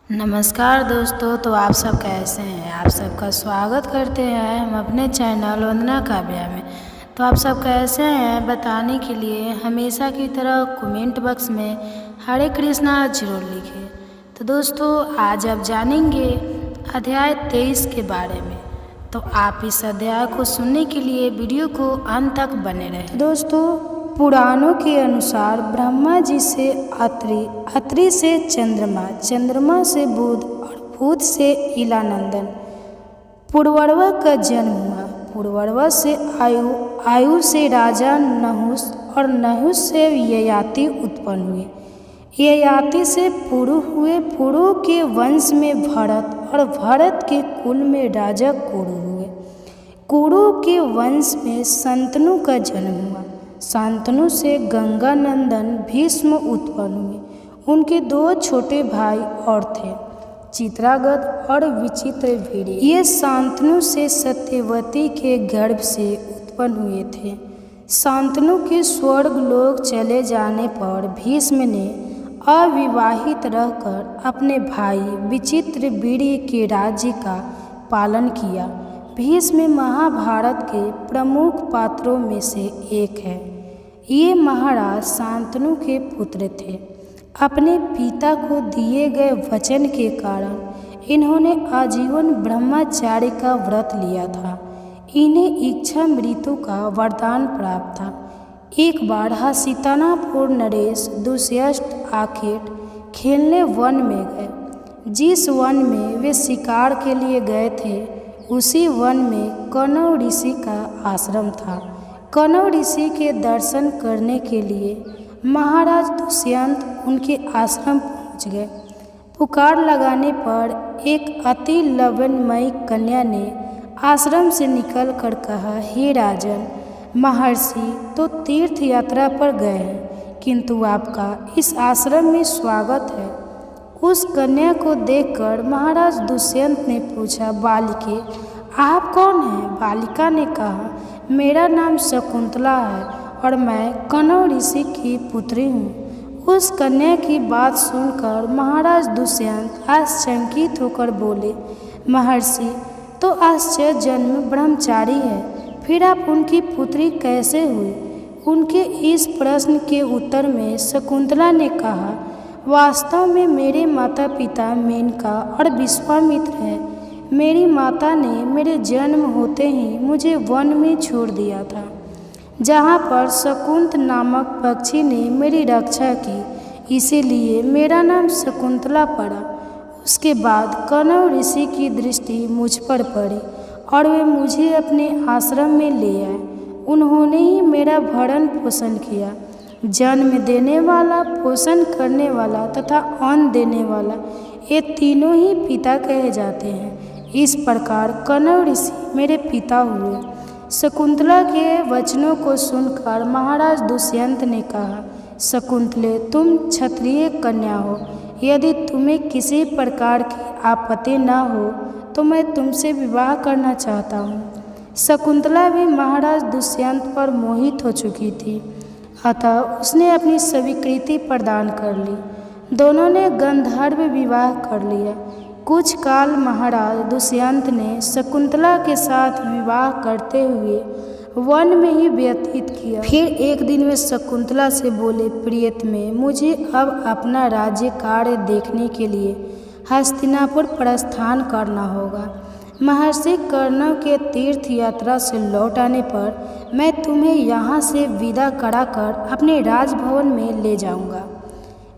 नमस्कार दोस्तों। तो आप सब कैसे हैं? आप सबका स्वागत करते हैं हम अपने चैनल वंदना काव्या में। तो आप सब कैसे हैं बताने के लिए हमेशा की तरह कमेंट बॉक्स में हरे कृष्णा जरूर लिखें। तो दोस्तों आज आप जानेंगे अध्याय 23 के बारे में। तो आप इस अध्याय को सुनने के लिए वीडियो को अंत तक बने रहें। दोस्तों पुराणों के अनुसार ब्रह्मा जी से अत्रि, अत्रि से चंद्रमा, चंद्रमा से बुध और बुध से इलानंदन, पूर्वरवा का जन्म हुआ। पूर्वरवा से आयु, आयु से राजा नहुस और नहुस से ययाति उत्पन्न हुए। ययाति से पुरु हुए। पुरु के वंश में भरत और भरत के कुल में राजा कुरु हुए। कुरु के वंश में शंतनु का जन्म हुआ। शांतनु से गंगानंदन भीष्म उत्पन्न हुए। उनके दो छोटे भाई और थे, चित्रागत और विचित्रवीर्य। ये शांतनु से सत्यवती के गर्भ से उत्पन्न हुए थे। शांतनु के स्वर्ग लोक चले जाने पर भीष्म ने अविवाहित रहकर अपने भाई विचित्रवीर्य के राज्य का पालन किया। भीष्म महाभारत के प्रमुख पात्रों में से एक है। ये महाराज शांतनु के पुत्र थे। अपने पिता को दिए गए वचन के कारण इन्होंने आजीवन ब्रह्मचार्य का व्रत लिया था। इन्हें इच्छा मृत्यु का वरदान प्राप्त था। एक बार हस्तिनापुर नरेश दुष्यंत आखेट खेलने वन में गए। जिस वन में वे शिकार के लिए गए थे उसी वन में कण्व ऋषि का आश्रम था। कण्व ऋषि के दर्शन करने के लिए महाराज दुष्यंत उनके आश्रम पहुंच गए। पुकार लगाने पर एक अति लवणमयी कन्या ने आश्रम से निकलकर कहा, हे राजन, महर्षि तो तीर्थ यात्रा पर गए हैं, किंतु आपका इस आश्रम में स्वागत है। उस कन्या को देखकर महाराज दुष्यंत ने पूछा, बालिके आप कौन हैं? बालिका ने कहा, मेरा नाम शकुंतला है और मैं कण्व ऋषि की पुत्री हूँ। उस कन्या की बात सुनकर महाराज दुष्यंत आश्चर्यचकित होकर बोले, महर्षि तो आश्चर्यजन्य ब्रह्मचारी है, फिर आप उनकी पुत्री कैसे हुई? उनके इस प्रश्न के उत्तर में शकुंतला ने कहा, वास्तव में मेरे माता पिता मेनका और विश्वामित्र हैं। मेरी माता ने मेरे जन्म होते ही मुझे वन में छोड़ दिया था, जहाँ पर शकुंत नामक पक्षी ने मेरी रक्षा की, इसीलिए मेरा नाम शकुंतला पड़ा। उसके बाद कण्व ऋषि की दृष्टि मुझ पर पड़ी और वे मुझे अपने आश्रम में ले आए। उन्होंने ही मेरा भरण पोषण किया। जन्म देने वाला, पोषण करने वाला तथा अन्न देने वाला, ये तीनों ही पिता कहे जाते हैं। इस प्रकार कण्व ऋषि मेरे पिता हुए। शकुंतला के वचनों को सुनकर महाराज दुष्यंत ने कहा, शकुंतले तुम क्षत्रिय कन्या हो, यदि तुम्हें किसी प्रकार की आपत्ति न हो तो मैं तुमसे विवाह करना चाहता हूँ। शकुंतला भी महाराज दुष्यंत पर मोहित हो चुकी थी, अतः उसने अपनी स्वीकृति प्रदान कर ली। दोनों ने गंधर्व विवाह कर लिया। कुछ काल महाराज दुष्यंत ने शकुंतला के साथ विवाह करते हुए वन में ही व्यतीत किया। फिर एक दिन वे शकुंतला से बोले, प्रियतमे, मुझे अब अपना राज्य कार्य देखने के लिए हस्तिनापुर प्रस्थान करना होगा। महर्षि कर्ण के तीर्थ यात्रा से लौट आने पर मैं तुम्हें यहाँ से विदा कराकर अपने राजभवन में ले जाऊँगा।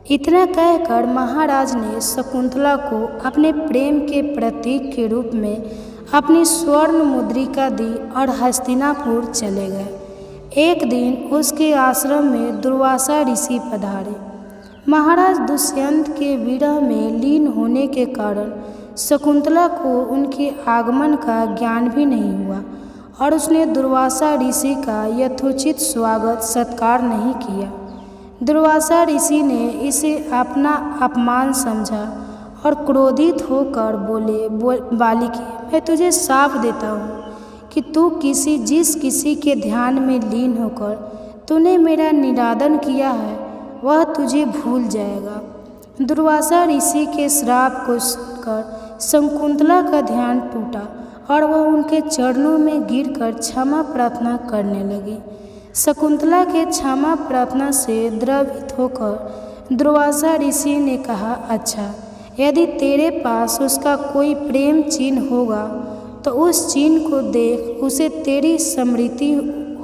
इतना कहकर महाराज ने शकुंतला को अपने प्रेम के प्रतीक के रूप में अपनी स्वर्ण मुद्रिका दी और हस्तिनापुर चले गए। एक दिन उसके आश्रम में दुर्वासा ऋषि पधारे। महाराज दुष्यंत के विरह में लीन होने के कारण शकुंतला को उनके आगमन का ज्ञान भी नहीं हुआ और उसने दुर्वासा ऋषि का यथोचित स्वागत सत्कार नहीं किया। दुर्वासा ऋषि ने इसे अपना अपमान समझा और क्रोधित होकर बोले, बालिके, मैं तुझे साफ देता हूँ कि तू जिस किसी के ध्यान में लीन होकर तूने मेरा निरादन किया है वह तुझे भूल जाएगा। दुर्वासा ऋषि के श्राप को सुनकर शकुंतला का ध्यान टूटा और वह उनके चरणों में गिरकर क्षमा प्रार्थना करने लगी। शकुंतला के क्षमा प्रार्थना से द्रवित होकर दुर्वासा ऋषि ने कहा, अच्छा, यदि तेरे पास उसका कोई प्रेम चिन्ह होगा तो उस चिन्ह को देख उसे तेरी स्मृति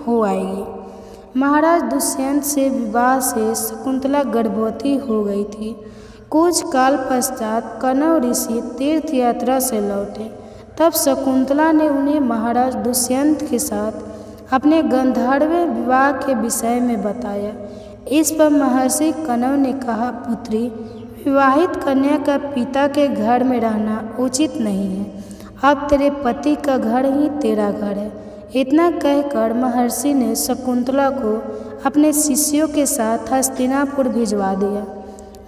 हो आएगी। महाराज दुष्यंत से विवाह से शकुंतला गर्भवती हो गई थी। कुछ काल पश्चात कणव ऋषि तीर्थ यात्रा से लौटे। तब शकुंतला ने उन्हें महाराज दुष्यंत के साथ अपने गंधर्व विवाह के विषय में बताया। इस पर महर्षि कणव ने कहा, पुत्री, विवाहित कन्या का पिता के घर में रहना उचित नहीं है। अब तेरे पति का घर ही तेरा घर है। इतना कहकर महर्षि ने शकुंतला को अपने शिष्यों के साथ हस्तिनापुर भिजवा दिया।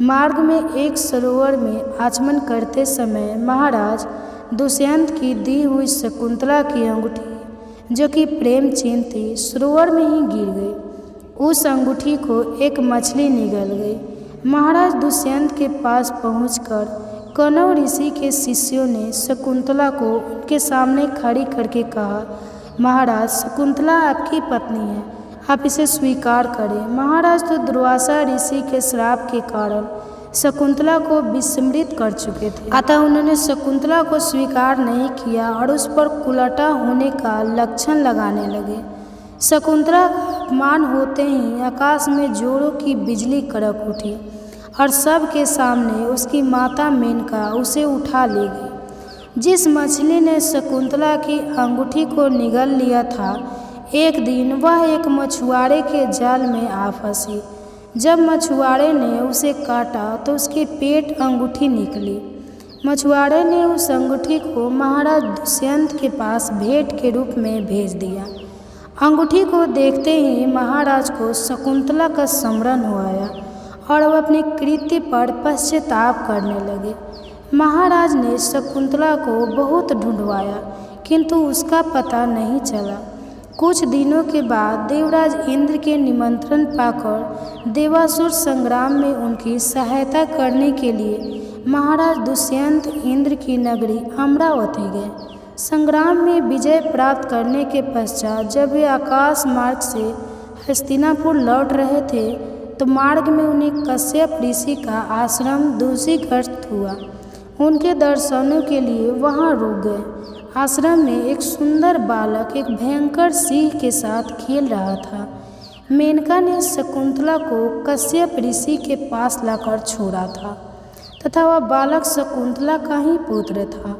मार्ग में एक सरोवर में आचमन करते समय महाराज दुष्यंत की दी हुई शकुंतला की अंगूठी, जो कि प्रेम चिन्ह थी, सरोवर में ही गिर गई। उस अंगूठी को एक मछली निगल गई। महाराज दुष्यंत के पास पहुंचकर कणव ऋषि के शिष्यों ने शकुंतला को उनके सामने खड़ी करके कहा, महाराज, शकुंतला आपकी पत्नी है, आप इसे स्वीकार करें। महाराज तो दुर्वासा ऋषि के श्राप के कारण शकुंतला को विस्मृत कर चुके थे, अतः उन्होंने शकुंतला को स्वीकार नहीं किया और उस पर कुलटा होने का लक्षण लगाने लगे। शकुंतला का अपमान होते ही आकाश में जोरों की बिजली कड़क उठी और सबके सामने उसकी माता मेनका उसे उठा ले गई। जिस मछली ने शकुंतला की अंगूठी को निगल लिया था, एक दिन वह एक मछुआरे के जाल में आ फंसी। जब मछुआरे ने उसे काटा तो उसके पेट अंगूठी निकली। मछुआरे ने उस अंगूठी को महाराज दुष्यंत के पास भेंट के रूप में भेज दिया। अंगूठी को देखते ही महाराज को शकुंतला का स्मरण हो आया और वह अपने कृत्य पर पश्चाताप करने लगे। महाराज ने शकुंतला को बहुत ढूंढवाया, किंतु उसका पता नहीं चला। कुछ दिनों के बाद देवराज इंद्र के निमंत्रण पाकर देवासुर संग्राम में उनकी सहायता करने के लिए महाराज दुष्यंत इंद्र की नगरी अमरावती गए। संग्राम में विजय प्राप्त करने के पश्चात जब वे आकाश मार्ग से हस्तिनापुर लौट रहे थे तो मार्ग में उन्हें कश्यप ऋषि का आश्रम दूषीग्रस्त हुआ। उनके दर्शनों के लिए वहां रुक गए। आश्रम में एक सुंदर बालक एक भयंकर सिंह के साथ खेल रहा था। मेनका ने शकुंतला को कश्यप ऋषि के पास लाकर छोड़ा था तथा वह बालक शकुंतला का ही पुत्र था।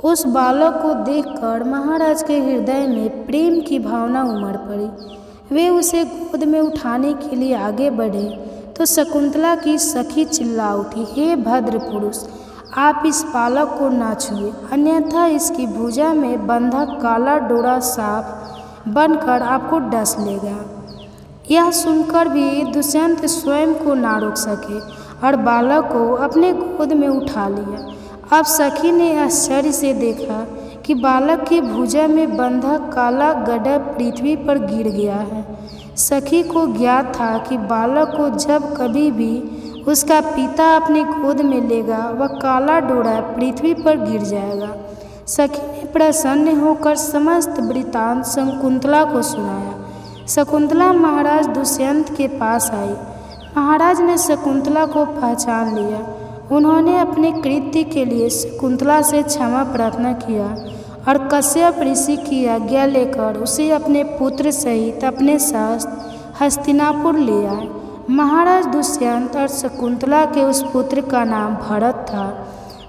उस बालक को देखकर महाराज के हृदय में प्रेम की भावना उमड़ पड़ी। वे उसे गोद में उठाने के लिए आगे बढ़े तो शकुंतला की सखी चिल्ला उठी, हे भद्र पुरुष, आप इस बालक को ना छुए, अन्यथा इसकी भुजा में बंधा काला डोरा सांप बनकर आपको डस लेगा। यह सुनकर भी दुष्यंत स्वयं को ना रोक सके और बालक को अपने गोद में उठा लिया। अब सखी ने आश्चर्य से देखा कि बालक की भुजा में बंधा काला गड्ढा पृथ्वी पर गिर गया है। सखी को ज्ञात था कि बालक को जब कभी भी उसका पिता अपने गोद में लेगा वह काला डोरा पृथ्वी पर गिर जाएगा। सखी ने प्रसन्न होकर समस्त वृत्तांत शकुंतला को सुनाया। शकुंतला महाराज दुष्यंत के पास आई। महाराज ने शकुंतला को पहचान लिया। उन्होंने अपने कृत्य के लिए शकुंतला से क्षमा प्रार्थना किया और कश्यप ऋषि की आज्ञा लेकर उसे अपने पुत्र सहित अपने साथ हस्तिनापुर ले आए। महाराज दुष्यंत और शकुंतला के उस पुत्र का नाम भरत था।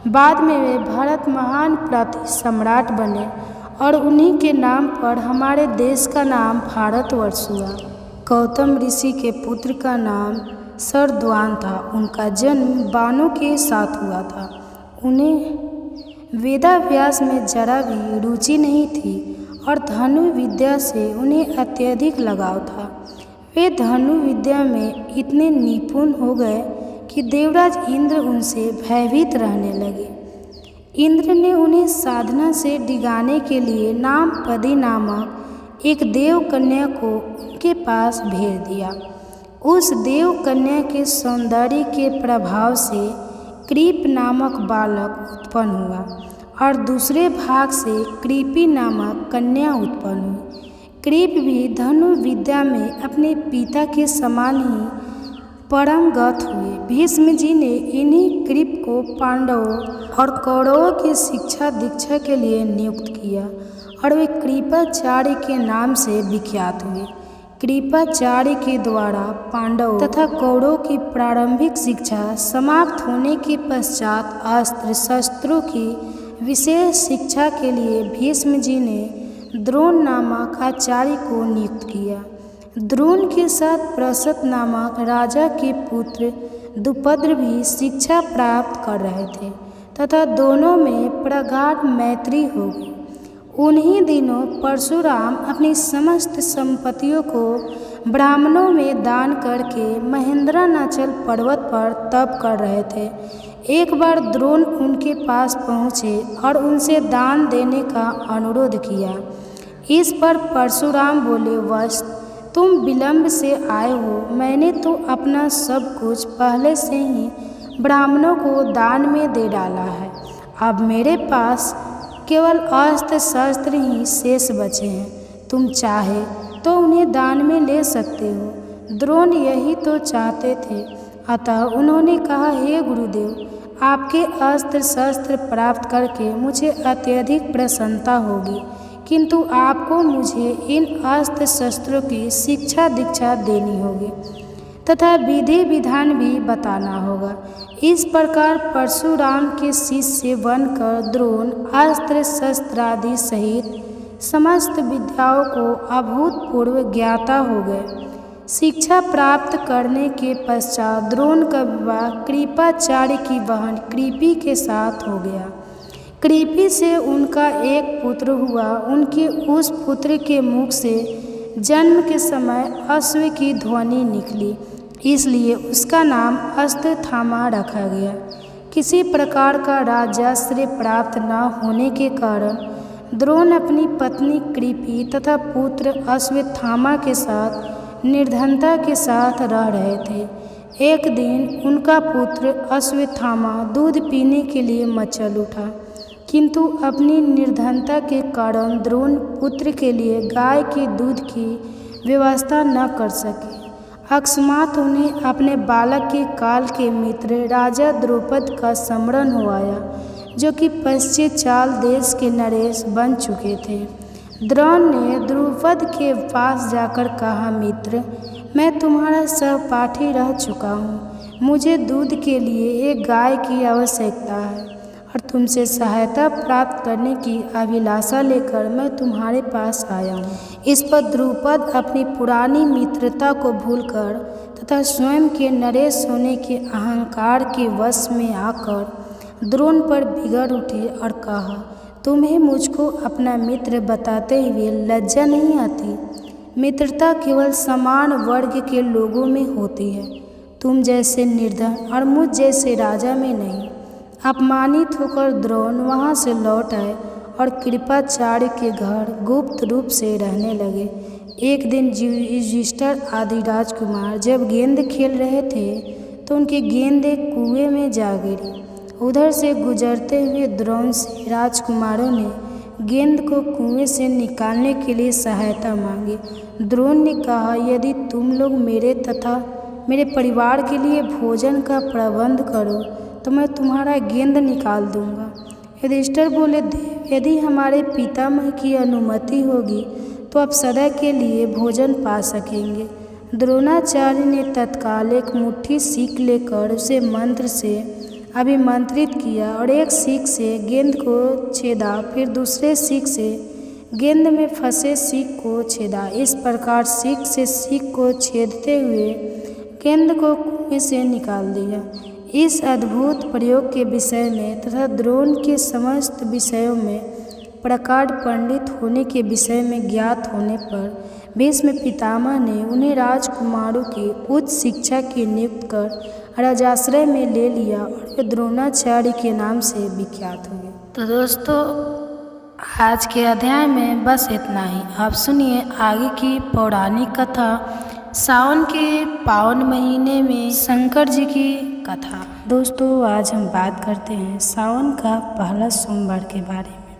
बाद में वे भरत महान प्रांतीय सम्राट बने और उन्हीं के नाम पर हमारे देश का नाम भारतवर्ष हुआ। गौतम ऋषि के पुत्र का नाम शरद्वान था। उनका जन्म बाणों के साथ हुआ था। उन्हें वेदाभ्यास में जरा भी रुचि नहीं थी और धनु विद्या से उन्हें अत्यधिक लगाव था। वे धनु विद्या में इतने निपुण हो गए कि देवराज इंद्र उनसे भयभीत रहने लगे। इंद्र ने उन्हें साधना से डिगाने के लिए नामपदी नामक एक देव कन्या को उनके पास भेज दिया। उस देव कन्या के सौंदर्य के प्रभाव से कृप नामक बालक उत्पन्न हुआ और दूसरे भाग से कृपी नामक कन्या उत्पन्न हुई। कृप भी धनु विद्या में अपने पिता के समान ही परंगत हुए। भीष्म जी ने इन्हीं कृप को पांडवों और कौरवों की शिक्षा दीक्षा के लिए नियुक्त किया और वे कृपाचार्य के नाम से विख्यात हुए। कृपाचार्य के द्वारा पांडवों तथा कौरवों की प्रारंभिक शिक्षा समाप्त होने के पश्चात अस्त्र शस्त्रों की विशेष शिक्षा के लिए भीष्म जी ने द्रोण नामक आचार्य को नियुक्त किया। द्रोण के साथ प्रसत नामक राजा के पुत्र द्रुपद भी शिक्षा प्राप्त कर रहे थे तथा दोनों में प्रगाढ़ मैत्री हो गई। उन्हीं दिनों परशुराम अपनी समस्त संपत्तियों को ब्राह्मणों में दान करके महेंद्राचल पर्वत पर तप कर रहे थे। एक बार द्रोण उनके पास पहुँचे और उनसे दान देने का अनुरोध किया। इस पर परशुराम बोले, वत्स तुम विलंब से आए हो, मैंने तो अपना सब कुछ पहले से ही ब्राह्मणों को दान में दे डाला है। अब मेरे पास केवल अस्त्र शस्त्र ही शेष बचे हैं। तुम चाहे तो उन्हें दान में ले सकते हो। द्रोण यही तो चाहते थे, अतः उन्होंने कहा, हे गुरुदेव, आपके अस्त्र शस्त्र प्राप्त करके मुझे अत्यधिक प्रसन्नता होगी, किंतु आपको मुझे इन अस्त्र शस्त्रों की शिक्षा दीक्षा देनी होगी तथा विधि विधान भी बताना होगा। इस प्रकार परशुराम के शिष्य बनकर द्रोण अस्त्र शस्त्रादि सहित समस्त विद्याओं को अभूतपूर्व ज्ञाता हो गए। शिक्षा प्राप्त करने के पश्चात द्रोण का विवाह कृपाचार्य की बहन कृपी के साथ हो गया। कृपी से उनका एक पुत्र हुआ। उनके उस पुत्र के मुख से जन्म के समय अश्व की ध्वनि निकली, इसलिए उसका नाम अश्वत्थामा रखा गया। किसी प्रकार का राजश्रय प्राप्त न होने के कारण द्रोण अपनी पत्नी कृपी तथा पुत्र अश्वत्थामा के साथ निर्धनता के साथ रह रहे थे। एक दिन उनका पुत्र अश्वत्थामा दूध पीने के लिए मचल उठा, किंतु अपनी निर्धनता के कारण द्रोण पुत्र के लिए गाय के दूध की व्यवस्था न कर सके। अकस्मात उन्हें अपने बालक के काल के मित्र राजा द्रुपद का स्मरण हो आया, जो कि पश्चिम चाल देश के नरेश बन चुके थे। द्रोण ने द्रुपद के पास जाकर कहा, मित्र, मैं तुम्हारा सहपाठी रह चुका हूँ। मुझे दूध के लिए एक गाय की आवश्यकता है और तुमसे सहायता प्राप्त करने की अभिलाषा लेकर मैं तुम्हारे पास आया हूँ। इस पर द्रुपद अपनी पुरानी मित्रता को भूलकर तथा स्वयं के नरेश होने के अहंकार के वश में आकर द्रोण पर बिगड़ उठे और कहा, तुम्हें मुझको अपना मित्र बताते हुए लज्जा नहीं आती? मित्रता केवल समान वर्ग के लोगों में होती है, तुम जैसे निर्धन और मुझ जैसे राजा में नहीं। अपमानित होकर द्रोण वहाँ से लौट आए और कृपाचार्य के घर गुप्त रूप से रहने लगे। एक दिन युधिष्ठिर आदि राजकुमार जब गेंद खेल रहे थे तो उनकी गेंद एक कुएं में जा गिरी। उधर से गुजरते हुए द्रोण से राजकुमारों ने गेंद को कुएं से निकालने के लिए सहायता मांगी। द्रोण ने कहा, यदि तुम लोग मेरे तथा मेरे परिवार के लिए भोजन का प्रबंध करो तो मैं तुम्हारा गेंद निकाल दूंगा। युधिष्ठिर बोले, देव, यदि हमारे पितामह की अनुमति होगी तो आप सदा के लिए भोजन पा सकेंगे। द्रोणाचार्य ने तत्काल एक मुट्ठी सीख लेकर उसे मंत्र से अभिमंत्रित किया और एक सीख से गेंद को छेदा, फिर दूसरे सीख से गेंद में फंसे सीख को छेदा। इस प्रकार सीख से सीख को छेदते हुए गेंद को कुएं से निकाल दिया। इस अद्भुत प्रयोग के विषय में तथा द्रोण के समस्त विषयों में प्रकांड पंडित होने के विषय में ज्ञात होने पर भीष्म पितामह ने उन्हें राजकुमारों की उच्च शिक्षा की नियुक्त कर राजाश्रय में ले लिया और वे द्रोणाचार्य के नाम से विख्यात हुए। तो दोस्तों, आज के अध्याय में बस इतना ही। आप सुनिए आगे की पौराणिक कथा सावन के पावन महीने में शंकर जी की कथा। दोस्तों आज हम बात करते हैं सावन का पहला सोमवार के बारे में।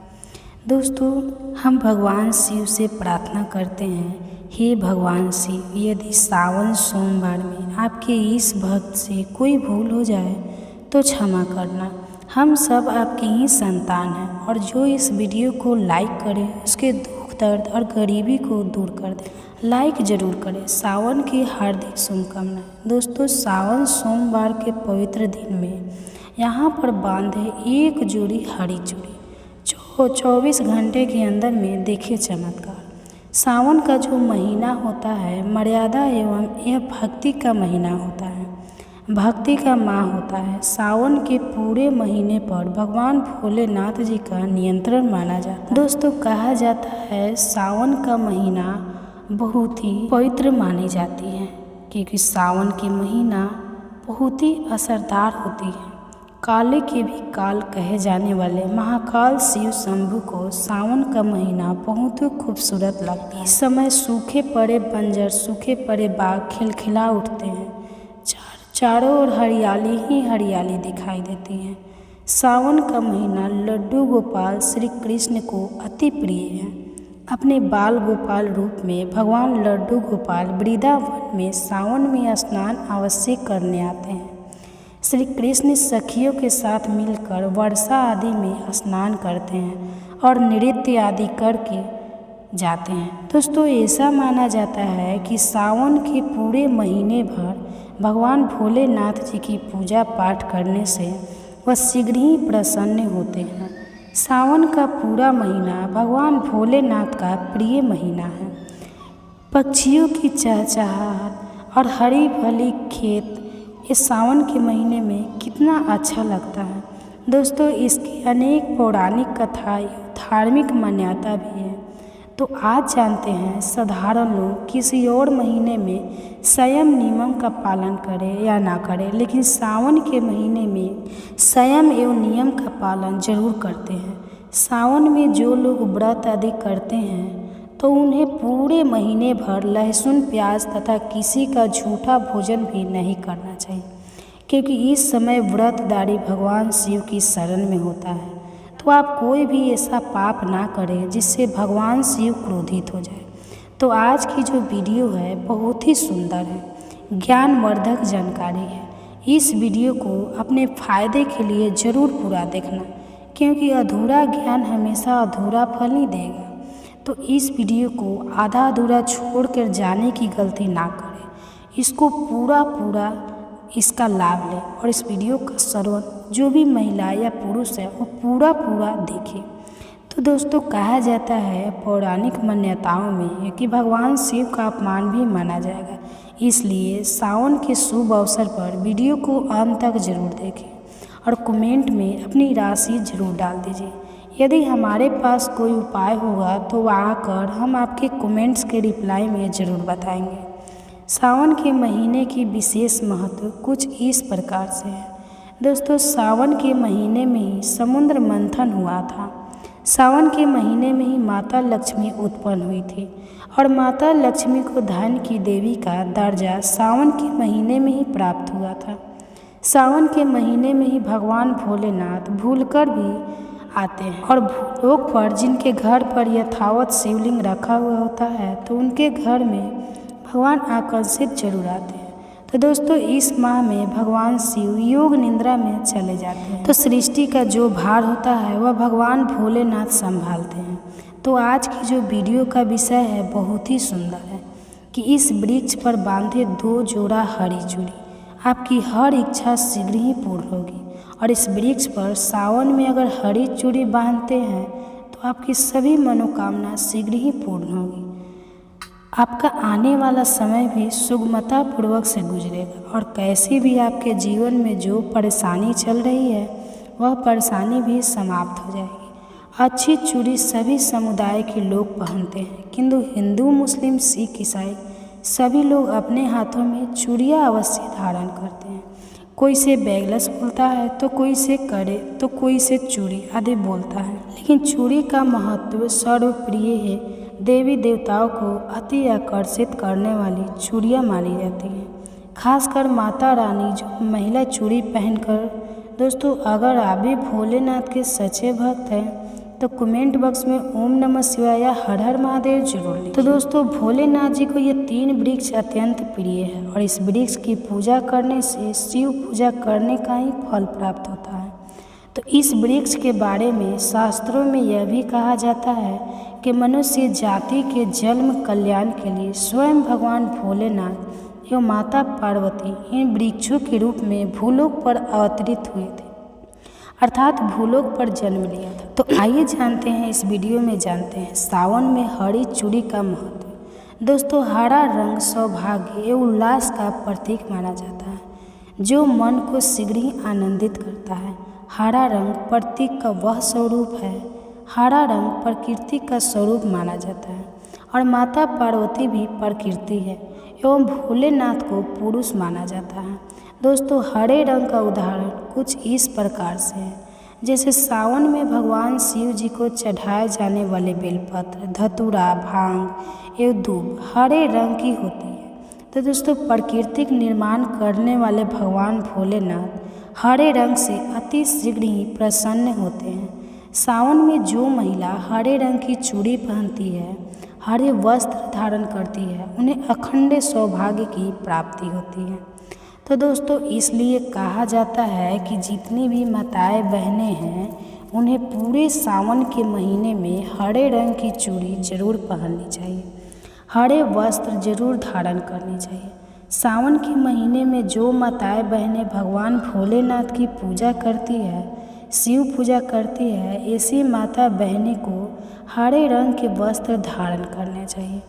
दोस्तों हम भगवान शिव से प्रार्थना करते हैं, हे भगवान शिव, यदि सावन सोमवार में आपके इस भक्त से कोई भूल हो जाए तो क्षमा करना। हम सब आपके ही संतान हैं और जो इस वीडियो को लाइक करे उसके दुख दर्द और गरीबी को दूर कर दे। लाइक ज़रूर करें। सावन की हार्दिक शुभकामनाएं। दोस्तों सावन सोमवार के पवित्र दिन में यहाँ पर बांधे एक जोड़ी हरी चूड़ी 24 घंटे के अंदर में देखिए चमत्कार। सावन का जो महीना होता है मर्यादा एवं यह भक्ति का महीना होता है, भक्ति का माह होता है। सावन के पूरे महीने पर भगवान भोलेनाथ जी का नियंत्रण माना जाता है। दोस्तों कहा जाता है सावन का महीना बहुत ही पवित्र मानी जाती है क्योंकि सावन के महीना बहुत ही असरदार होती है। काले के भी काल कहे जाने वाले महाकाल शिव शंभु को सावन का महीना बहुत ही खूबसूरत लगता है। इस समय सूखे पड़े बंजर, सूखे पड़े बाग खिलखिला उठते हैं, चारों ओर हरियाली ही हरियाली दिखाई देती है। सावन का महीना लड्डू गोपाल श्री कृष्ण को अति प्रिय है। अपने बाल गोपाल रूप में भगवान लड्डू गोपाल वृंदावन में सावन में स्नान अवश्य करने आते हैं। श्री कृष्ण सखियों के साथ मिलकर वर्षा आदि में स्नान करते हैं और नृत्य आदि करके जाते हैं। दोस्तों ऐसा माना जाता है कि सावन के पूरे महीने भर भगवान भोलेनाथ जी की पूजा पाठ करने से वह शीघ्र ही प्रसन्न होते हैं। सावन का पूरा महीना भगवान भोलेनाथ का प्रिय महीना है। पक्षियों की चहचहाहट और हरी भरी खेत इस सावन के महीने में कितना अच्छा लगता है। दोस्तों इसकी अनेक पौराणिक कथा धार्मिक मान्यता भी है। तो आज जानते हैं साधारण लोग किसी और महीने में संयम नियम का पालन करें या ना करें, लेकिन सावन के महीने में संयम एवं नियम का पालन जरूर करते हैं। सावन में जो लोग व्रत आदि करते हैं तो उन्हें पूरे महीने भर लहसुन प्याज तथा किसी का झूठा भोजन भी नहीं करना चाहिए क्योंकि इस समय व्रतधारी भगवान शिव की शरण में होता है। तो आप कोई भी ऐसा पाप ना करें जिससे भगवान शिव क्रोधित हो जाए। तो आज की जो वीडियो है बहुत ही सुंदर है, ज्ञानवर्धक जानकारी है। इस वीडियो को अपने फ़ायदे के लिए ज़रूर पूरा देखना क्योंकि अधूरा ज्ञान हमेशा अधूरा फल ही देगा। तो इस वीडियो को आधा अधूरा छोड़कर जाने की गलती ना करें, इसको पूरा इसका लाभ लें और इस वीडियो का श्रवण जो भी महिला या पुरुष है वो पूरा देखें। तो दोस्तों कहा जाता है पौराणिक मान्यताओं में कि भगवान शिव का अपमान भी माना जाएगा, इसलिए सावन के शुभ अवसर पर वीडियो को अंत तक जरूर देखें और कमेंट में अपनी राशि जरूर डाल दीजिए। यदि हमारे पास कोई उपाय होगा तो वह आकर हम आपके कमेंट्स के रिप्लाई में ज़रूर बताएंगे। सावन के महीने की विशेष महत्व कुछ इस प्रकार से है। दोस्तों सावन के महीने में ही समुद्र मंथन हुआ था। सावन के महीने में ही माता लक्ष्मी उत्पन्न हुई थी और माता लक्ष्मी को धन की देवी का दर्जा सावन के महीने में ही प्राप्त हुआ था। सावन के महीने में ही भगवान भोलेनाथ भूलकर भी आते हैं और भूलोक पर जिनके घर पर यथावत शिवलिंग रखा हुआ होता है तो उनके घर में भगवान आकर्षित जरूर आते हैं। तो दोस्तों इस माह में भगवान शिव योग निद्रा में चले जाते हैं, तो सृष्टि का जो भार होता है वह भगवान भोलेनाथ संभालते हैं। तो आज की जो वीडियो का विषय है बहुत ही सुंदर है कि इस वृक्ष पर बांधे 2 जोड़ा हरी चूड़ी, आपकी हर इच्छा शीघ्र ही पूर्ण होगी। और इस वृक्ष पर सावन में अगर हरी चूड़ी बांधते हैं तो आपकी सभी मनोकामना शीघ्र ही पूर्ण होगी। आपका आने वाला समय भी सुगमता पूर्वक से गुजरेगा और कैसी भी आपके जीवन में जो परेशानी चल रही है वह परेशानी भी समाप्त हो जाएगी। अच्छी चूड़ी सभी समुदाय के लोग पहनते हैं, किंतु हिंदू मुस्लिम सिख ईसाई सभी लोग अपने हाथों में चूड़ियाँ अवश्य धारण करते हैं। कोई से बैगलेस बोलता है तो कोई से कड़े तो कोई से चूड़ी आदि बोलता है, लेकिन चूड़ी का महत्व सर्वप्रिय है। देवी देवताओं को अति आकर्षित करने वाली चूड़ियाँ मानी जाती हैं। खासकर माता रानी जो महिला चूड़ी पहनकर। दोस्तों, अगर आप भी भोलेनाथ के सच्चे भक्त हैं तो कमेंट बॉक्स में ओम नमः शिवाय या हर हर महादेव जरूर लिखिए। तो दोस्तों, भोलेनाथ जी को ये 3 वृक्ष अत्यंत प्रिय है और इस वृक्ष की पूजा करने से शिव पूजा करने का ही फल प्राप्त होता है। तो इस वृक्ष के बारे में शास्त्रों में यह भी कहा जाता है कि मनुष्य जाति के जन्म कल्याण के लिए स्वयं भगवान भोलेनाथ एवं माता पार्वती इन वृक्षों के रूप में भूलोक पर अवतरित हुए थे, अर्थात भूलोक पर जन्म लिया था। तो आइए जानते हैं, इस वीडियो में जानते हैं सावन में हरी चूड़ी का महत्व। दोस्तों, हरा रंग सौभाग्य एवं उल्लास का प्रतीक माना जाता है, जो मन को शीघ्र ही आनंदित करता है। हरा रंग प्रतीक का वह स्वरूप है। हरा रंग प्रकृति का स्वरूप माना जाता है और माता पार्वती भी प्रकृति है एवं भोलेनाथ को पुरुष माना जाता है। दोस्तों, हरे रंग का उदाहरण कुछ इस प्रकार से है, जैसे सावन में भगवान शिव जी को चढ़ाए जाने वाले बेलपत्र, धतूरा, भांग एवं दूब हरे रंग की होती है। तो दोस्तों, प्राकृतिक निर्माण करने वाले भगवान भोलेनाथ हरे रंग से अति शीघ्र ही प्रसन्न होते हैं। सावन में जो महिला हरे रंग की चूड़ी पहनती है, हरे वस्त्र धारण करती है, उन्हें अखंड सौभाग्य की प्राप्ति होती है। तो दोस्तों, इसलिए कहा जाता है कि जितनी भी माताएं बहनें हैं, उन्हें पूरे सावन के महीने में हरे रंग की चूड़ी जरूर पहननी चाहिए, हरे वस्त्र जरूर धारण करनी चाहिए। सावन के महीने में जो माताएं बहनें भगवान भोलेनाथ की पूजा करती है, शिव पूजा करती है, ऐसी माता बहनें को हरे रंग के वस्त्र धारण करने चाहिए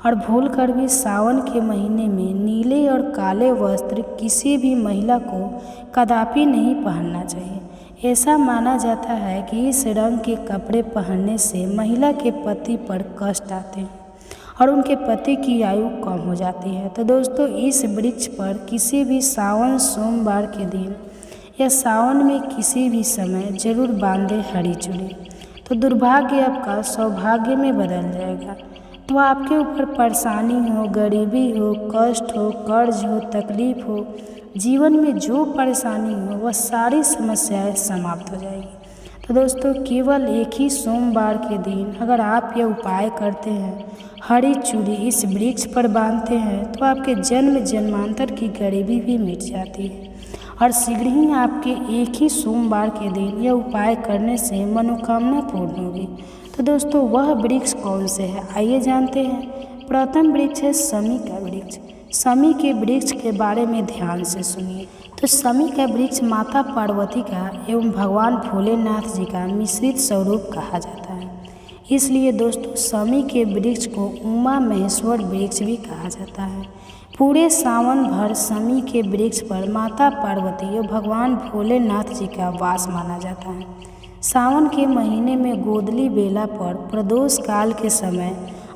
और भूलकर भी सावन के महीने में नीले और काले वस्त्र किसी भी महिला को कदापि नहीं पहनना चाहिए। ऐसा माना जाता है कि इस रंग के कपड़े पहनने से महिला के पति पर कष्ट आते हैं और उनके पति की आयु कम हो जाती है। तो दोस्तों, इस वृक्ष पर किसी भी सावन सोमवार के दिन या सावन में किसी भी समय जरूर बांधे हरी चूड़ी, तो दुर्भाग्य आपका सौभाग्य में बदल जाएगा। तो आपके ऊपर परेशानी हो, गरीबी हो, कष्ट हो, कर्ज हो, तकलीफ हो, जीवन में जो परेशानी हो, वह सारी समस्याएं समाप्त हो जाएगी। तो दोस्तों, केवल एक ही सोमवार के दिन अगर आप यह उपाय करते हैं, हरी चूड़ी इस वृक्ष पर बांधते हैं, तो आपके जन्म जन्मांतर की गरीबी भी मिट जाती है और शीघ्र ही आपके एक ही सोमवार के दिन यह उपाय करने से मनोकामना पूर्ण होगी। तो दोस्तों, वह वृक्ष कौन से है, आइए जानते हैं। प्रथम वृक्ष है शमी का वृक्ष। शमी के वृक्ष के बारे में ध्यान से सुनिए। तो शमी का वृक्ष माता पार्वती का एवं भगवान भोलेनाथ जी का मिश्रित स्वरूप कहा जाता है। इसलिए दोस्तों, शमी के वृक्ष को उमा महेश्वर वृक्ष भी कहा जाता है। पूरे सावन भर शमी के वृक्ष पर माता पार्वती और भगवान भोलेनाथ जी का वास माना जाता है। सावन के महीने में गोदली बेला पर प्रदोष काल के समय,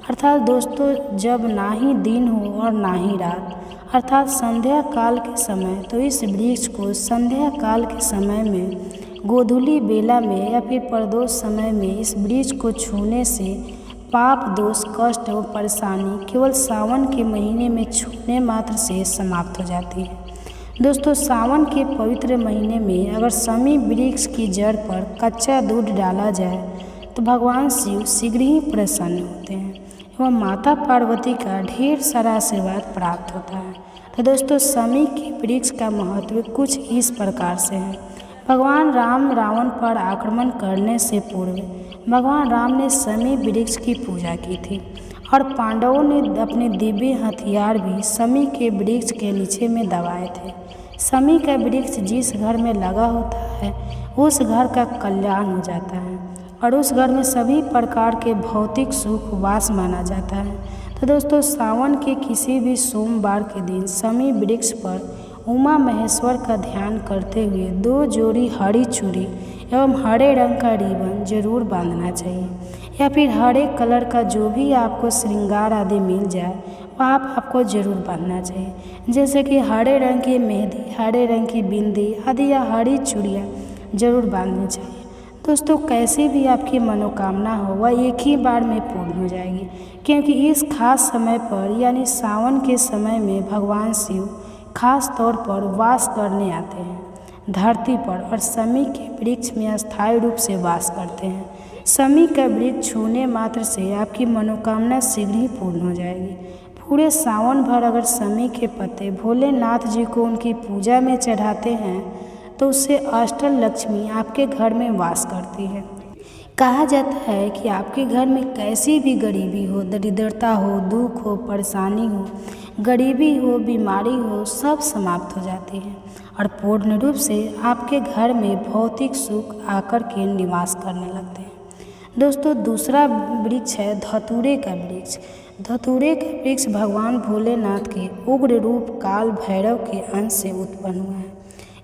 अर्थात दोस्तों जब ना ही दिन हो और ना ही रात, अर्थात संध्या काल के समय, तो इस वृक्ष को संध्या काल के समय में, गोधूली बेला में या फिर प्रदोष समय में इस वृक्ष को छूने से पाप, दोष, कष्ट और परेशानी केवल सावन के महीने में छूने मात्र से समाप्त हो जाती है। दोस्तों, सावन के पवित्र महीने में अगर शमी वृक्ष की जड़ पर कच्चा दूध डाला जाए तो भगवान शिव शीघ्र ही प्रसन्न होते हैं एवं माता पार्वती का ढेर सारा आशीर्वाद प्राप्त होता है। तो दोस्तों, शमी के वृक्ष का महत्व कुछ इस प्रकार से है। भगवान राम रावण पर आक्रमण करने से पूर्व भगवान राम ने शमी वृक्ष की पूजा की थी और पांडवों ने अपने दिव्य हथियार भी शमी के वृक्ष के नीचे में दबाए थे। शमी का वृक्ष जिस घर में लगा होता है, उस घर का कल्याण हो जाता है और उस घर में सभी प्रकार के भौतिक सुख वास माना जाता है। तो दोस्तों, सावन के किसी भी सोमवार के दिन शमी वृक्ष पर उमा महेश्वर का ध्यान करते हुए 2 जोड़ी हरी चूड़ी एवं हरे रंग का रिबन जरूर बांधना चाहिए या फिर हरे कलर का जो भी आपको श्रृंगार आदि मिल जाए वह आपको जरूर बांधना चाहिए, जैसे कि हरे रंग की मेहंदी, हरे रंग की बिंदी आदि या हरी चूड़ियाँ जरूर बांधनी चाहिए। दोस्तों कैसी भी आपकी मनोकामना हो वह एक ही बार में पूर्ण हो जाएगी, क्योंकि इस खास समय पर यानी सावन के समय में भगवान शिव खास तौर पर वास करने आते हैं धरती पर और शमी के वृक्ष में अस्थायी रूप से वास करते हैं। शमी का वृक्ष छूने मात्र से आपकी मनोकामना शीघ्र ही पूर्ण हो जाएगी। पूरे सावन भर अगर शमी के पत्ते भोलेनाथ जी को उनकी पूजा में चढ़ाते हैं तो उससे अष्टल लक्ष्मी आपके घर में वास करती है। कहा जाता है कि आपके घर में कैसी भी गरीबी हो, दरिद्रता हो, दुख हो, परेशानी हो, गरीबी हो, बीमारी हो, सब समाप्त हो जाती है और पूर्ण रूप से आपके घर में भौतिक सुख आकर के निवास करने लगते हैं। दोस्तों दूसरा वृक्ष है धतूरे का वृक्ष। धतूरे का वृक्ष भगवान भोलेनाथ के उग्र रूप काल भैरव के अंश से उत्पन्न हुआ है।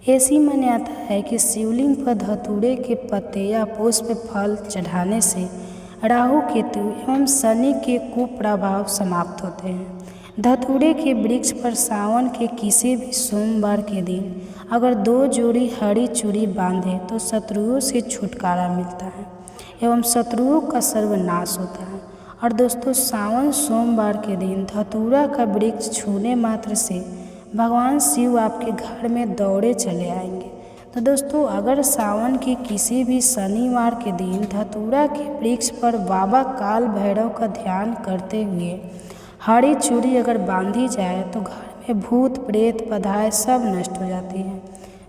ऐसी मान्यता है कि शिवलिंग पर धतूरे के पत्ते या पुष्प फल चढ़ाने से राहु केतु एवं शनि के कुप्रभाव समाप्त होते हैं। धतूरे के वृक्ष पर सावन के किसी भी सोमवार के दिन अगर 2 जोड़ी हरी चूड़ी बांधे तो शत्रुओं से छुटकारा मिलता है एवं शत्रुओं का सर्वनाश होता है। और दोस्तों सावन सोमवार के दिन धतूरा का वृक्ष छूने मात्र से भगवान शिव आपके घर में दौड़े चले आएंगे। तो दोस्तों अगर सावन के किसी भी शनिवार के दिन धतूरा के वृक्ष पर बाबा काल भैरव का ध्यान करते हुए हरी चूड़ी अगर बांधी जाए तो घर में भूत प्रेत पदाएँ सब नष्ट हो जाती हैं,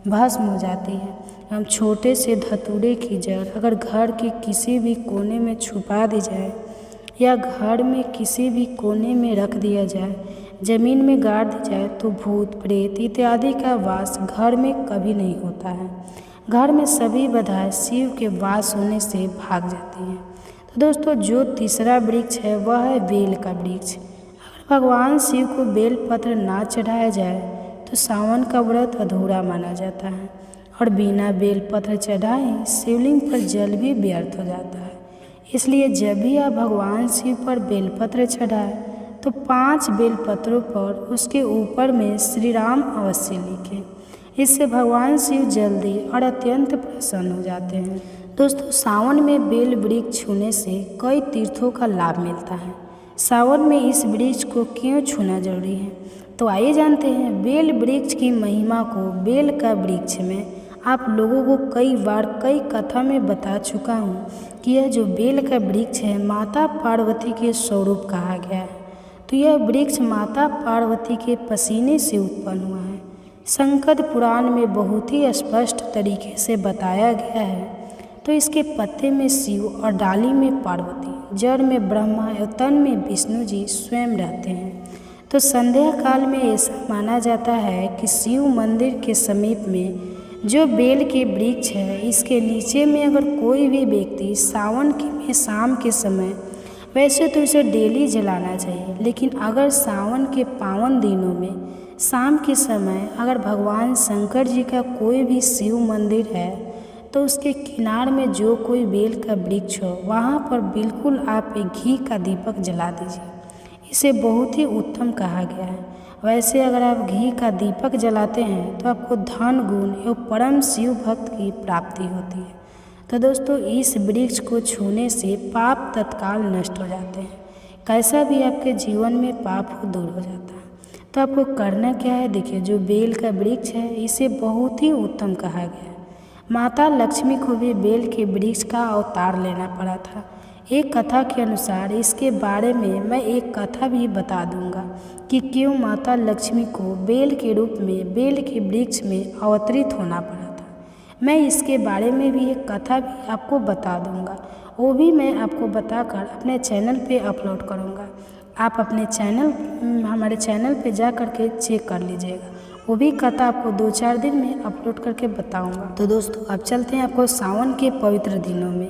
भस्म हो जाती है। हम छोटे से धतूरे की जड़ अगर घर के किसी भी कोने में छुपा दी जाए या घर में किसी भी कोने में रख दिया जाए, जमीन में गाड़ दी जाए तो भूत प्रेत इत्यादि का वास घर में कभी नहीं होता है। घर में सभी बाधाएं शिव के वास होने से भाग जाती हैं। तो दोस्तों जो तीसरा वृक्ष है वह है बेल का वृक्ष। अगर भगवान शिव को बेल पत्र ना चढ़ाया जाए तो सावन का व्रत अधूरा माना जाता है और बिना बेल पत्र चढ़ाए शिवलिंग पर जल भी व्यर्थ हो जाता है। इसलिए जब भी आप भगवान शिव पर बेलपत्र चढ़ाएं तो 5 बेलपत्रों पर उसके ऊपर में श्री राम अवश्य लिखें। इससे भगवान शिव जल्दी और अत्यंत प्रसन्न हो जाते हैं। दोस्तों सावन में बेल वृक्ष छूने से कई तीर्थों का लाभ मिलता है। सावन में इस वृक्ष को क्यों छूना जरूरी है तो आइए जानते हैं बेल वृक्ष की महिमा को। बेल का वृक्ष में आप लोगों को कई बार कई कथा में बता चुका हूँ कि यह जो बेल का वृक्ष है माता पार्वती के स्वरूप कहा गया है। तो यह वृक्ष माता पार्वती के पसीने से उत्पन्न हुआ है। शंकर पुराण में बहुत ही स्पष्ट तरीके से बताया गया है। तो इसके पत्ते में शिव और डाली में पार्वती, जड़ में ब्रह्मा और तन में विष्णु जी स्वयं रहते हैं। तो संध्या काल में ऐसा माना जाता है कि शिव मंदिर के समीप में जो बेल के वृक्ष है इसके नीचे में अगर कोई भी व्यक्ति सावन के में शाम के समय, वैसे तो इसे डेली जलाना चाहिए, लेकिन अगर सावन के पावन दिनों में शाम के समय अगर भगवान शंकर जी का कोई भी शिव मंदिर है तो उसके किनार में जो कोई बेल का वृक्ष हो वहाँ पर बिल्कुल आप एक घी का दीपक जला दीजिए। इसे बहुत ही उत्तम कहा गया है। वैसे अगर आप घी का दीपक जलाते हैं तो आपको धन गुण एवं परम शिव भक्त की प्राप्ति होती है। तो दोस्तों इस वृक्ष को छूने से पाप तत्काल नष्ट हो जाते हैं। कैसा भी आपके जीवन में पाप हो दूर हो जाता है। तो आपको करना क्या है, देखिए जो बेल का वृक्ष है इसे बहुत ही उत्तम कहा गया है। माता लक्ष्मी को भी बेल के वृक्ष का अवतार लेना पड़ा था। एक कथा के अनुसार इसके बारे में मैं एक कथा भी बता दूंगा कि क्यों माता लक्ष्मी को बेल के रूप में बेल के वृक्ष में अवतरित होना पड़ा था। मैं इसके बारे में भी एक कथा भी आपको बता दूंगा, वो भी मैं आपको बताकर अपने चैनल पे अपलोड करूंगा। आप अपने चैनल हमारे चैनल पे जा कर के चेक कर लीजिएगा, वो भी कथा आपको 2-4 दिन में अपलोड करके बताऊंगा। तो दोस्तों अब चलते हैं आपको सावन के पवित्र दिनों में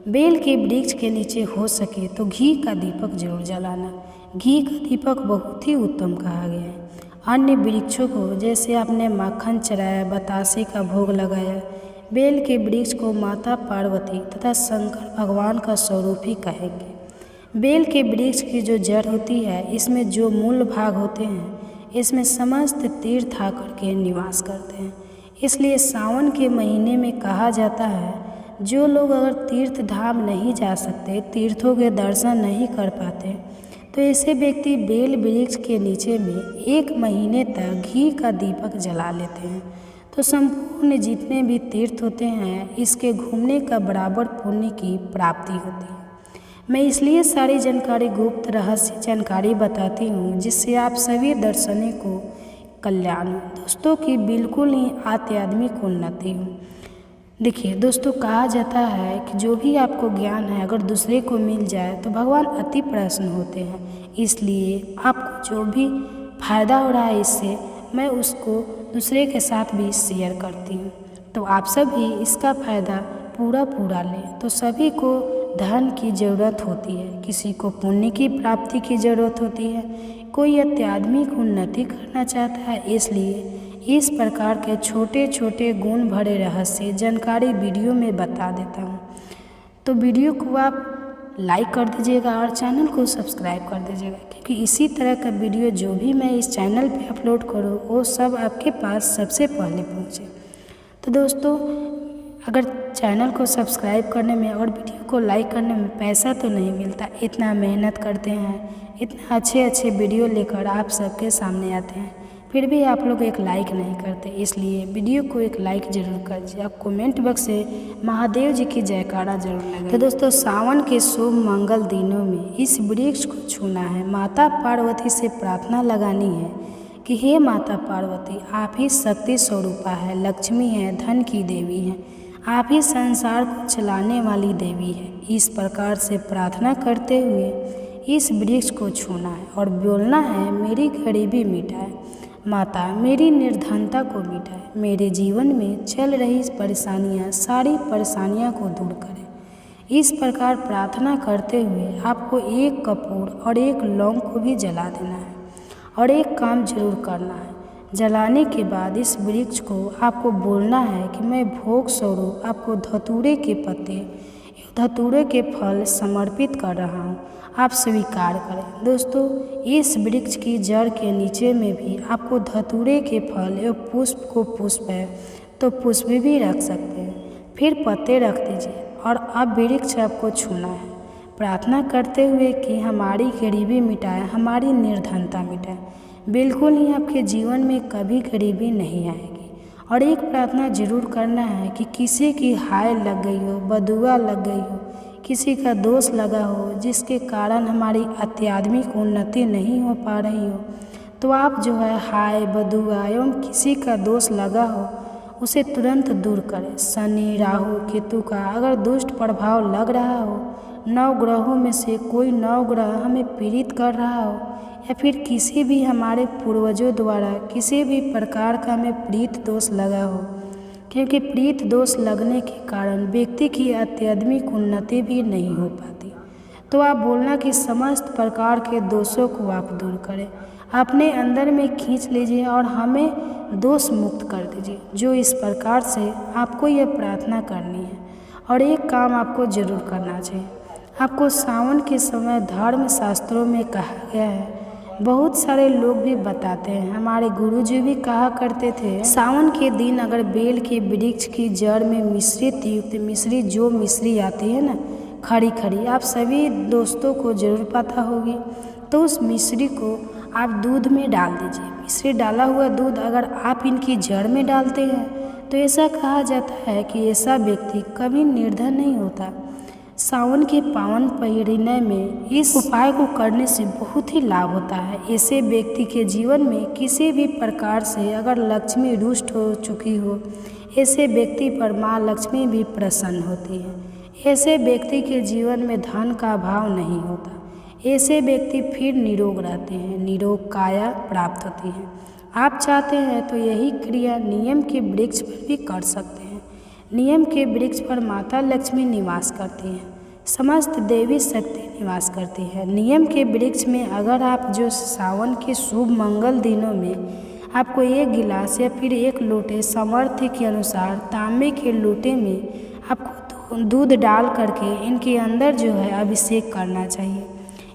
बेल के वृक्ष के नीचे हो सके तो घी का दीपक जरूर जलाना। घी का दीपक बहुत ही उत्तम कहा गया है। अन्य वृक्षों को जैसे आपने माखन चढ़ाया, बतासे का भोग लगाया, बेल के वृक्ष को माता पार्वती तथा शंकर भगवान का स्वरूप ही कहेंगे। बेल के वृक्ष की जो जड़ होती है इसमें जो मूल भाग होते हैं इसमें समस्त तीर्थ आकर के निवास करते हैं। इसलिए सावन के महीने में कहा जाता है जो लोग अगर तीर्थ धाम नहीं जा सकते, तीर्थों के दर्शन नहीं कर पाते, तो ऐसे व्यक्ति बेल वृक्ष के नीचे में 1 महीने तक घी का दीपक जला लेते हैं। तो संपूर्ण जितने भी तीर्थ होते हैं, इसके घूमने का बराबर पुण्य की प्राप्ति होती है। मैं इसलिए सारी जानकारी, गुप्त रहस्य जानकारी बताती हूँ, जिससे आप सभी दर्शनों को कल्याण हो दोस्तों की बिल्कुल ही आध्यात्मिक उन्नति हो। देखिए दोस्तों, कहा जाता है कि जो भी आपको ज्ञान है अगर दूसरे को मिल जाए तो भगवान अति प्रसन्न होते हैं। इसलिए आपको जो भी फायदा हो रहा है इससे, मैं उसको दूसरे के साथ भी शेयर करती हूँ। तो आप सभी इसका फ़ायदा पूरा लें। तो सभी को धन की ज़रूरत होती है, किसी को पुण्य की प्राप्ति की ज़रूरत होती है, कोई आध्यात्मिक उन्नति करना चाहता है। इसलिए इस प्रकार के छोटे छोटे गुण भरे रहस्य जानकारी वीडियो में बता देता हूँ। तो वीडियो को आप लाइक कर दीजिएगा और चैनल को सब्सक्राइब कर दीजिएगा, क्योंकि इसी तरह का वीडियो जो भी मैं इस चैनल पे अपलोड करूँ वो सब आपके पास सबसे पहले पहुँचे। तो दोस्तों, अगर चैनल को सब्सक्राइब करने में और वीडियो को लाइक करने में पैसा तो नहीं मिलता, इतना मेहनत करते हैं, इतना अच्छे वीडियो लेकर आप सबके सामने आते हैं, फिर भी आप लोग एक लाइक नहीं करते। इसलिए वीडियो को एक लाइक ज़रूर कर दीजिए। आप कमेंट बॉक्स से महादेव जी की जयकारा जरूर लगाएं। तो दोस्तों, सावन के शुभ मंगल दिनों में इस वृक्ष को छूना है, माता पार्वती से प्रार्थना लगानी है कि हे माता पार्वती, आप ही शक्ति स्वरूपा है, लक्ष्मी है, धन की देवी है, आप ही संसार को चलाने वाली देवी है। इस प्रकार से प्रार्थना करते हुए इस वृक्ष को छूना है और बोलना है, मेरी गरीबी मिटाए माता, मेरी निर्धनता को मिटाए, मेरे जीवन में चल रही परेशानियाँ, सारी परेशानियाँ को दूर करें। इस प्रकार प्रार्थना करते हुए आपको 1 कपूर और 1 लौंग को भी जला देना है और एक काम जरूर करना है। जलाने के बाद इस वृक्ष को आपको बोलना है कि मैं भोग स्वरूप आपको धतूरे के पत्ते, धतूरे के फल समर्पित कर रहा हूँ, आप स्वीकार करें। दोस्तों, इस वृक्ष की जड़ के नीचे में भी आपको धतूरे के फल एवं पुष्प है तो पुष्प भी रख सकते हैं, फिर पत्ते रख दीजिए और अब वृक्ष आपको छूना है, प्रार्थना करते हुए कि हमारी गरीबी मिटाए, हमारी निर्धनता मिटाए। बिल्कुल ही आपके जीवन में कभी गरीबी नहीं आएगी। और एक प्रार्थना जरूर करना है कि किसी की हाय लग गई हो, बदुआ लग गई हो, किसी का दोष लगा हो, जिसके कारण हमारी आध्यात्मिक उन्नति नहीं हो पा रही हो, तो आप जो है हाय, बदुआ एवं किसी का दोष लगा हो उसे तुरंत दूर करें। शनि, राहु, केतु का अगर दुष्ट प्रभाव लग रहा हो, 9 ग्रहों में से कोई 9 ग्रह हमें पीड़ित कर रहा हो, या फिर किसी भी हमारे पूर्वजों द्वारा किसी भी प्रकार का हमें प्रीत दोष लगा हो, क्योंकि प्रीत दोष लगने के कारण व्यक्ति की आध्यात्मिक उन्नति भी नहीं हो पाती। तो आप बोलना कि समस्त प्रकार के दोषों को आप दूर करें, अपने अंदर में खींच लीजिए और हमें दोष मुक्त कर दीजिए। जो इस प्रकार से आपको यह प्रार्थना करनी है। और एक काम आपको जरूर करना चाहिए, आपको सावन के समय धर्म शास्त्रों में कहा गया है, बहुत सारे लोग भी बताते हैं, हमारे गुरुजी भी कहा करते थे, सावन के दिन अगर बेल के वृक्ष की जड़ में मिश्रित युक्त मिश्री, जो मिश्री आती है ना खड़ी खड़ी, आप सभी दोस्तों को जरूर पता होगी, तो उस मिश्री को आप दूध में डाल दीजिए। मिश्री डाला हुआ दूध अगर आप इनकी जड़ में डालते हैं तो ऐसा कहा जाता है कि ऐसा व्यक्ति कभी निर्धन नहीं होता। सावन के पावन महीने में इस उपाय को करने से बहुत ही लाभ होता है। ऐसे व्यक्ति के जीवन में किसी भी प्रकार से अगर लक्ष्मी रुष्ट हो चुकी हो, ऐसे व्यक्ति पर माँ लक्ष्मी भी प्रसन्न होती है। ऐसे व्यक्ति के जीवन में धन का अभाव नहीं होता। ऐसे व्यक्ति फिर निरोग रहते हैं, निरोग काया प्राप्त होती है। आप चाहते हैं तो यही क्रिया नियम के वृक्ष पर भी कर सकते हैं। नियम के वृक्ष पर माता लक्ष्मी निवास करती हैं, समस्त देवी शक्ति निवास करती है। नियम के वृक्ष में अगर आप जो सावन के शुभ मंगल दिनों में आपको 1 गिलास या फिर 1 लोटे सामर्थ्य के अनुसार तांबे के लोटे में आपको दूध डाल करके इनके अंदर जो है अभिषेक करना चाहिए,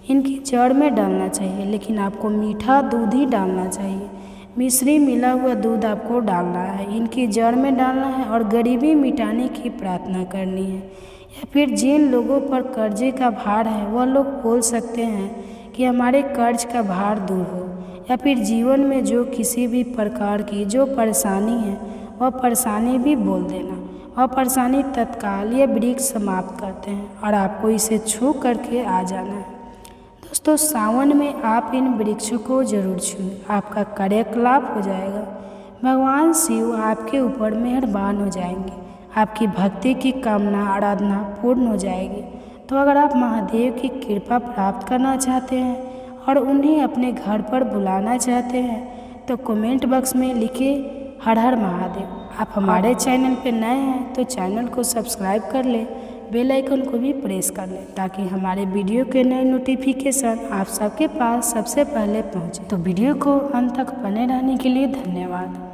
इनकी जड़ में डालना चाहिए, लेकिन आपको मीठा दूध ही डालना चाहिए। मिश्री मिला हुआ दूध आपको डालना है, इनकी जड़ में डालना है और गरीबी मिटाने की प्रार्थना करनी है। या फिर जिन लोगों पर कर्जे का भार है वह लोग बोल सकते हैं कि हमारे कर्ज का भार दूर हो। या फिर जीवन में जो किसी भी प्रकार की जो परेशानी है वह परेशानी भी बोल देना, और परेशानी तत्काल ये वृक्ष समाप्त करते हैं और आपको इसे छू करके आ जाना है। दोस्तों, सावन में आप इन वृक्षों को जरूर छूएं, आपका कार्यकलाप हो जाएगा। भगवान शिव आपके ऊपर मेहरबान हो जाएंगे, आपकी भक्ति की कामना आराधना पूर्ण हो जाएगी। तो अगर आप महादेव की कृपा प्राप्त करना चाहते हैं और उन्हें अपने घर पर बुलाना चाहते हैं तो कमेंट बॉक्स में लिखिए हर हर महादेव। आप हमारे चैनल पर नए हैं तो चैनल को सब्सक्राइब कर लें, बेल आइकन को भी प्रेस कर लें ताकि हमारे वीडियो के नए नोटिफिकेशन आप सबके पास सबसे पहले पहुंचे। तो वीडियो को अंत तक बने रहने के लिए धन्यवाद।